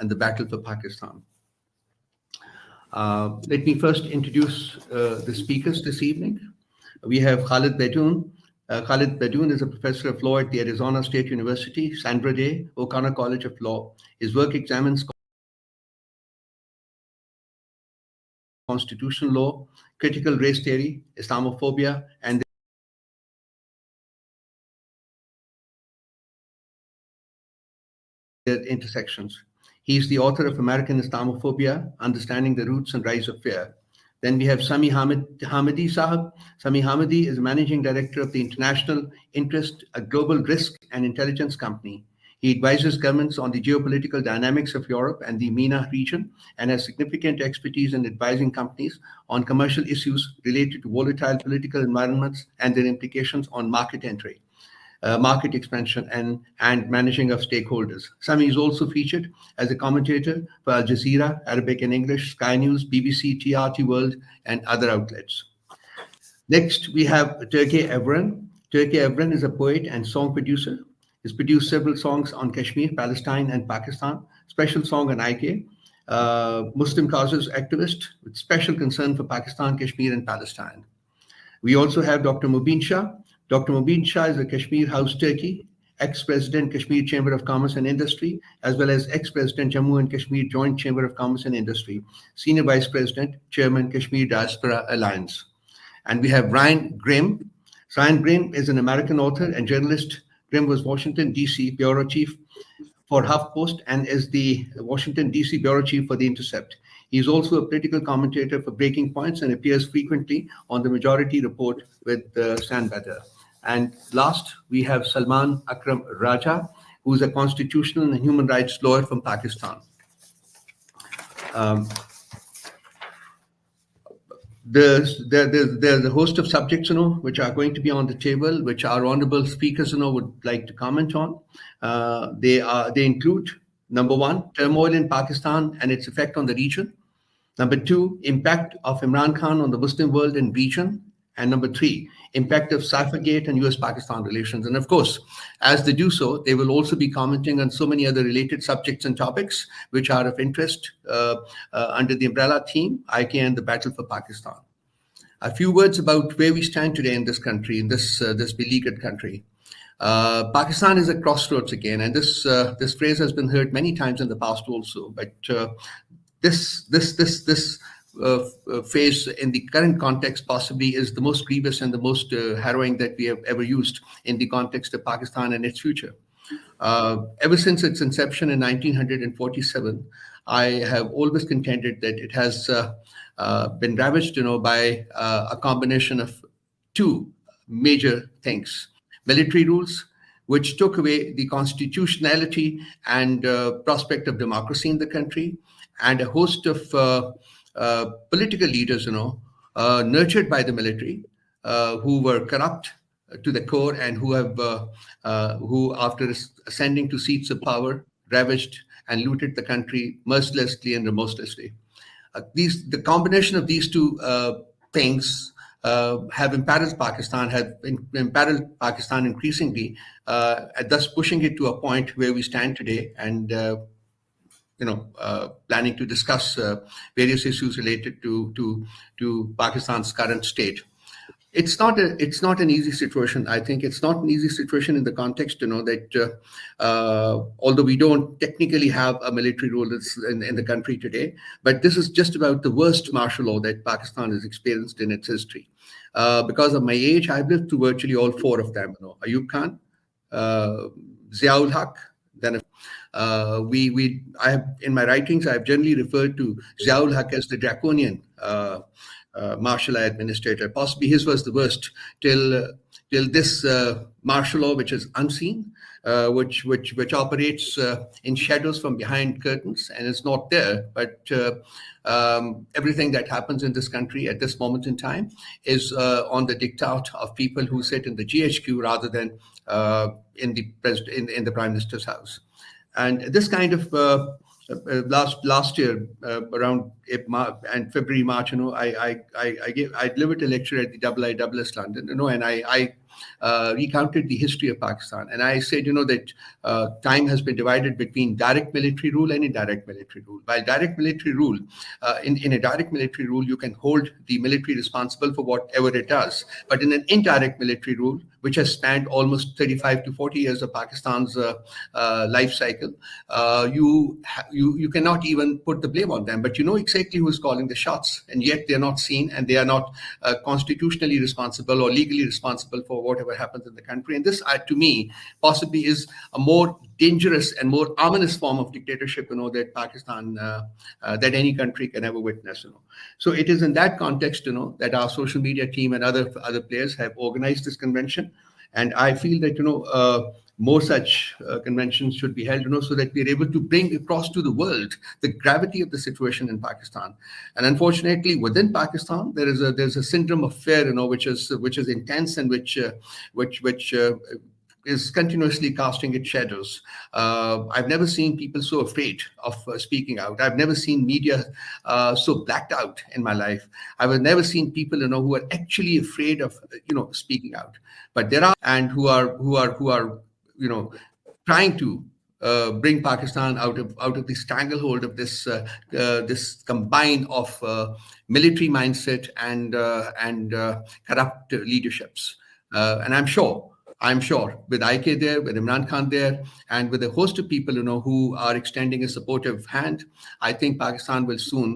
and the battle for Pakistan. Let me first introduce the speakers this evening. We have Khalid Baidoun. Khalid Baidoun is a professor of law at the Arizona State University, Sandra Day, O'Connor College of Law. His work examines constitutional law, critical race theory, Islamophobia, and their intersections. He is the author of American Islamophobia, Understanding the Roots and Rise of Fear. Then we have Sami Hamidi Sahab. Sami Hamidi is managing director of the International Interest, a global risk and intelligence company. He advises governments on the geopolitical dynamics of Europe and the MENA region and has significant expertise in advising companies on commercial issues related to volatile political environments and their implications on market entry, market expansion, and managing of stakeholders. Sami is also featured as a commentator for Al Jazeera, Arabic and English, Sky News, BBC, TRT World, and other outlets. Next, we have Turkey Evren. Turkey Evren is a poet and song producer. He's produced several songs on Kashmir, Palestine, and Pakistan, special song on IK, Muslim causes activist with special concern for Pakistan, Kashmir, and Palestine. We also have Dr. Mubin Shah. Dr. Mubin Shah is a Kashmir House Turkey, ex-president Kashmir Chamber of Commerce and Industry, as well as ex-president Jammu and Kashmir Joint Chamber of Commerce and Industry, senior vice president, chairman Kashmir Diaspora Alliance. And we have Ryan Grimm. Ryan Grimm is an American author and journalist. Grimm was Washington, D.C. bureau chief for HuffPost and is the Washington, D.C. bureau chief for The Intercept. He is also a political commentator for Breaking Points and appears frequently on the Majority Report with Stan Better. And last, we have Salman Akram Raja, who is a constitutional and human rights lawyer from Pakistan. There's a host of subjects, which are going to be on the table, which our honorable speakers, would like to comment on. They include, number one, turmoil in Pakistan and its effect on the region. Number two, impact of Imran Khan on the Muslim world and region. And number three, impact of Cyphergate and US-Pakistan relations. And of course, as they do so, they will also be commenting on so many other related subjects and topics which are of interest under the umbrella theme, IK and the battle for Pakistan. A few words about where we stand today in this country, in this beleaguered country. Pakistan is at crossroads again, and this phrase has been heard many times in the past also. But this phase in the current context possibly is the most grievous and the most harrowing that we have ever used in the context of Pakistan and its future. Ever since its inception in 1947, I have always contended that it has been ravaged, by a combination of two major things: military rules, which took away the constitutionality and prospect of democracy in the country, and a host of political leaders, nurtured by the military, who were corrupt to the core and who after ascending to seats of power, ravaged and looted the country mercilessly and remorselessly. The combination of these two things have imperiled Pakistan, increasingly, thus pushing it to a point where we stand today and planning to discuss various issues related to Pakistan's current state. It's not an easy situation. I think it's not an easy situation in the context, that although we don't technically have a military rule in the country today, but this is just about the worst martial law that Pakistan has experienced in its history. Because of my age, I've lived through virtually all four of them. Ayub Khan, Ziaul Haq. Then I have, in my writings, I have generally referred to Ziaul Haq as the draconian martial law administrator. Possibly his was the worst till this martial law, which is unseen, which operates in shadows from behind curtains, and it's not there. But everything that happens in this country at this moment in time is on the diktat of people who sit in the GHQ rather than in the Prime Minister's house. And this kind of last year, around February, March, I delivered a lecture at the IISS London, and I recounted the history of Pakistan. And I said, that time has been divided between direct military rule and indirect military rule. While direct military rule, in a direct military rule, you can hold the military responsible for whatever it does. But in an indirect military rule, which has spanned almost 35 to 40 years of Pakistan's life cycle, you cannot even put the blame on them. But you know exactly who is calling the shots, and yet they're not seen, and they are not constitutionally responsible or legally responsible for whatever happens in the country. And this, to me, possibly is a more dangerous and more ominous form of dictatorship, that Pakistan, that any country can ever witness. So it is in that context, that our social media team and other players have organized this convention, and I feel that more such conventions should be held, so that we're able to bring across to the world the gravity of the situation in Pakistan. And unfortunately, within Pakistan, there's a syndrome of fear, which is intense, and which is continuously casting its shadows. I've never seen people so afraid of speaking out. I've never seen media so blacked out in my life. I've never seen people, who are actually afraid of, speaking out. But there are, and who are trying to bring Pakistan out of the stranglehold of this combine of military mindset and corrupt leaderships. And I'm sure with IK there, with Imran Khan there, and with a host of people, who are extending a supportive hand, I think Pakistan will soon